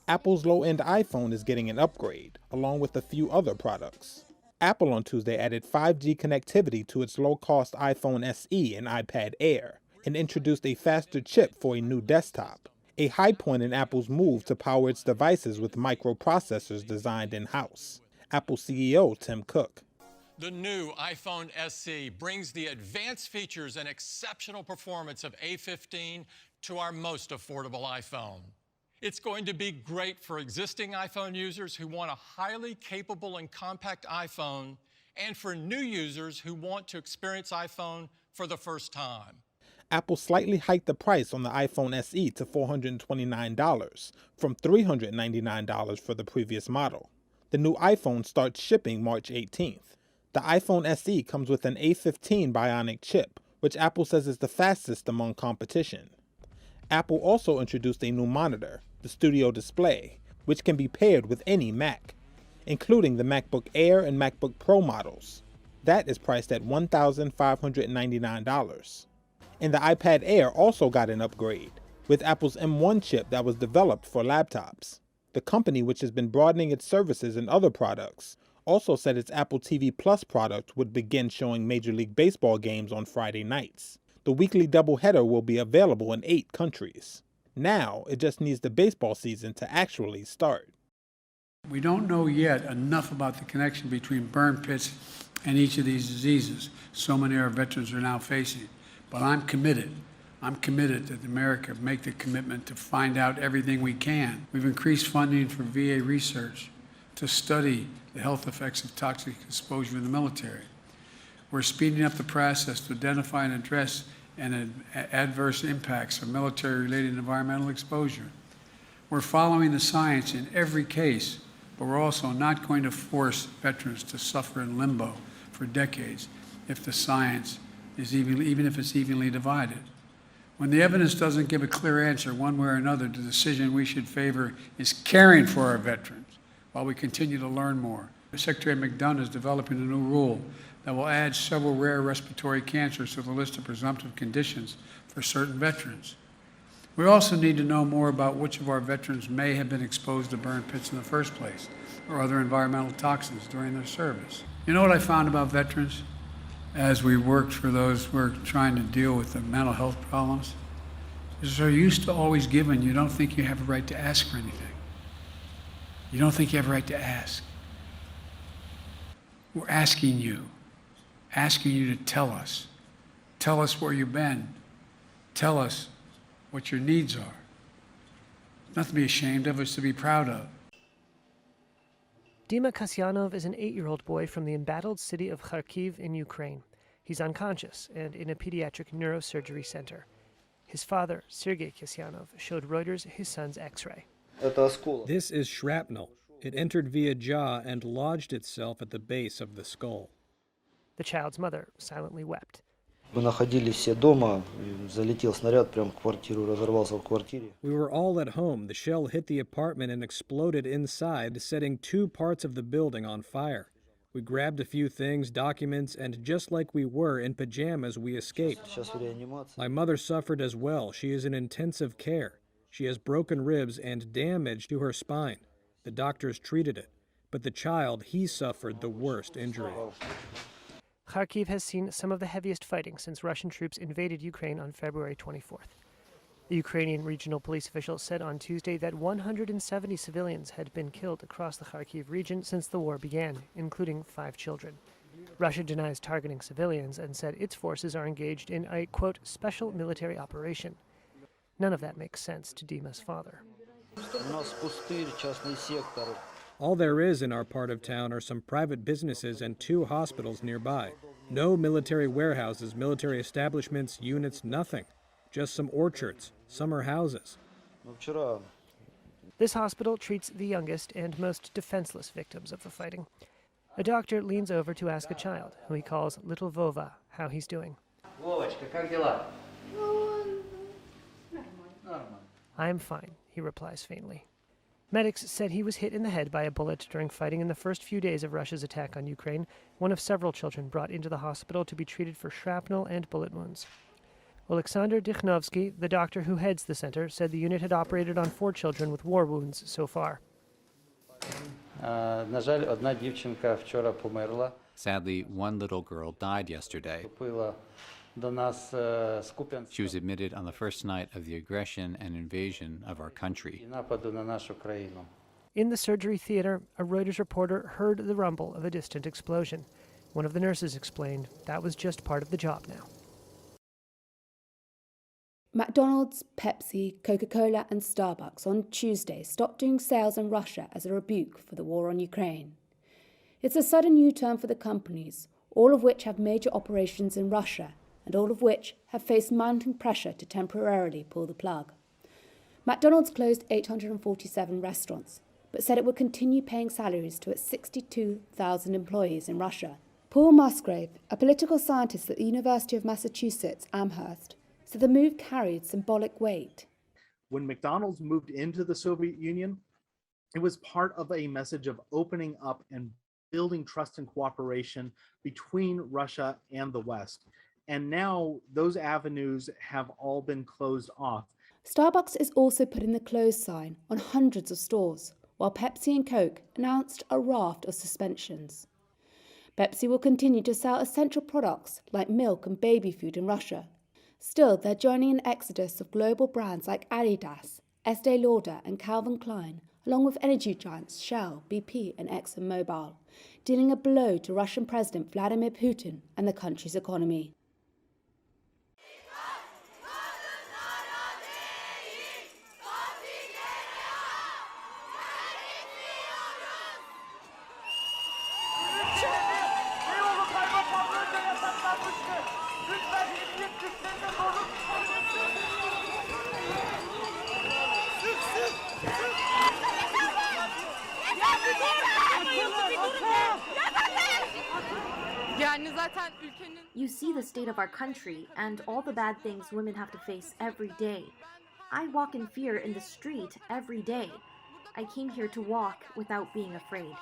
Apple's low-end iPhone is getting an upgrade, along with a few other products. Apple on Tuesday added 5G connectivity to its low-cost iPhone SE and iPad Air, and introduced a faster chip for a new desktop, a high point in Apple's move to power its devices with microprocessors designed in-house. Apple CEO Tim Cook. The new iPhone SE brings the advanced features and exceptional performance of A15 to our most affordable iPhone. It's going to be great for existing iPhone users who want a highly capable and compact iPhone, and for new users who want to experience iPhone for the first time. Apple slightly hiked the price on the iPhone SE to $429 from $399 for the previous model. The new iPhone starts shipping March 18th. The iPhone SE comes with an A15 Bionic chip, which Apple says is the fastest among competition. Apple also introduced a new monitor, the Studio Display, which can be paired with any Mac, including the MacBook Air and MacBook Pro models. That is priced at $1,599. And the iPad Air also got an upgrade, with Apple's M1 chip that was developed for laptops. The company, which has been broadening its services and other products, also said its Apple TV Plus product would begin showing Major League Baseball games on Friday nights. The weekly doubleheader will be available in 8 countries. Now, it just needs the baseball season to actually start. We don't know yet enough about the connection between burn pits and each of these diseases so many of our veterans are now facing. But I'm committed. I'm committed that America make the commitment to find out everything we can. We've increased funding for VA research to study the health effects of toxic exposure in the military. We're speeding up the process to identify and address adverse impacts of military-related environmental exposure. We're following the science in every case, but we're also not going to force veterans to suffer in limbo for decades if the science is even if it's evenly divided. When the evidence doesn't give a clear answer one way or another, the decision we should favor is caring for our veterans while we continue to learn more. Secretary McDonald's is developing a new rule that will add several rare respiratory cancers to the list of presumptive conditions for certain veterans. We also need to know more about which of our veterans may have been exposed to burn pits in the first place or other environmental toxins during their service. You know what I found about veterans as we worked for those who are trying to deal with the mental health problems? Is they're used to always giving. You don't think you have a right to ask for anything. You don't think you have a right to ask. We're asking you to tell us where you've been, tell us what your needs are. Nothing to be ashamed of, it's to be proud of. Dima Kasyanov is an 8-year-old boy from the embattled city of Kharkiv in Ukraine. He's unconscious and in a pediatric neurosurgery center. His father, Sergei Kasyanov, showed Reuters his son's X-ray. This is shrapnel. It entered via jaw and lodged itself at the base of the skull. The child's mother silently wept. We were all at home. The shell hit the apartment and exploded inside, setting 2 parts of the building on fire. We grabbed a few things, documents, and just like we were in pajamas, we escaped. My mother suffered as well. She is in intensive care. She has broken ribs and damage to her spine. The doctors treated it, but the child, he suffered the worst injury. Kharkiv has seen some of the heaviest fighting since Russian troops invaded Ukraine on February 24th. The Ukrainian regional police official said on Tuesday that 170 civilians had been killed across the Kharkiv region since the war began, including 5 children. Russia denies targeting civilians and said its forces are engaged in a, quote, special military operation. None of that makes sense to Dima's father. All there is in our part of town are some private businesses and 2 hospitals nearby. No military warehouses, military establishments, units, nothing. Just some orchards, summer houses. This hospital treats the youngest and most defenseless victims of the fighting. A doctor leans over to ask a child, who he calls Little Vova, how he's doing. I'm fine, he replies faintly. Medics said he was hit in the head by a bullet during fighting in the first few days of Russia's attack on Ukraine, one of several children brought into the hospital to be treated for shrapnel and bullet wounds. Oleksandr Dikhnovsky, the doctor who heads the center, said the unit had operated on 4 children with war wounds so far. На жаль, одна дівчинка вчора померла. Sadly, one little girl died yesterday. Вступила до нас з Куп'янська She was admitted on the first night of the aggression and invasion of our country. і нападу на нашу країну. In the surgery theater, a Reuters reporter heard the rumble of a distant explosion. One of the nurses explained that was just part of the job now. McDonald's, Pepsi, Coca-Cola and Starbucks on Tuesday stopped doing sales in Russia as a rebuke for the war on Ukraine. It's a sudden U-turn for the companies, all of which have major operations in Russia and all of which have faced mounting pressure to temporarily pull the plug. McDonald's closed 847 restaurants, but said it would continue paying salaries to its 62,000 employees in Russia. Paul Musgrave, a political scientist at the University of Massachusetts, Amherst, said the move carried symbolic weight. When McDonald's moved into the Soviet Union, it was part of a message of opening up and building trust and cooperation between Russia and the West. And now those avenues have all been closed off. Starbucks is also putting the close sign on hundreds of stores, while Pepsi and Coke announced a raft of suspensions. Pepsi will continue to sell essential products like milk and baby food in Russia. Still, they're joining an exodus of global brands like Adidas, Estee Lauder and Calvin Klein, along with energy giants Shell, BP and ExxonMobil, dealing a blow to Russian President Vladimir Putin and the country's economy. You see the state of our country and all the bad things women have to face every day. I walk in fear in the street every day. I came here to walk without being afraid.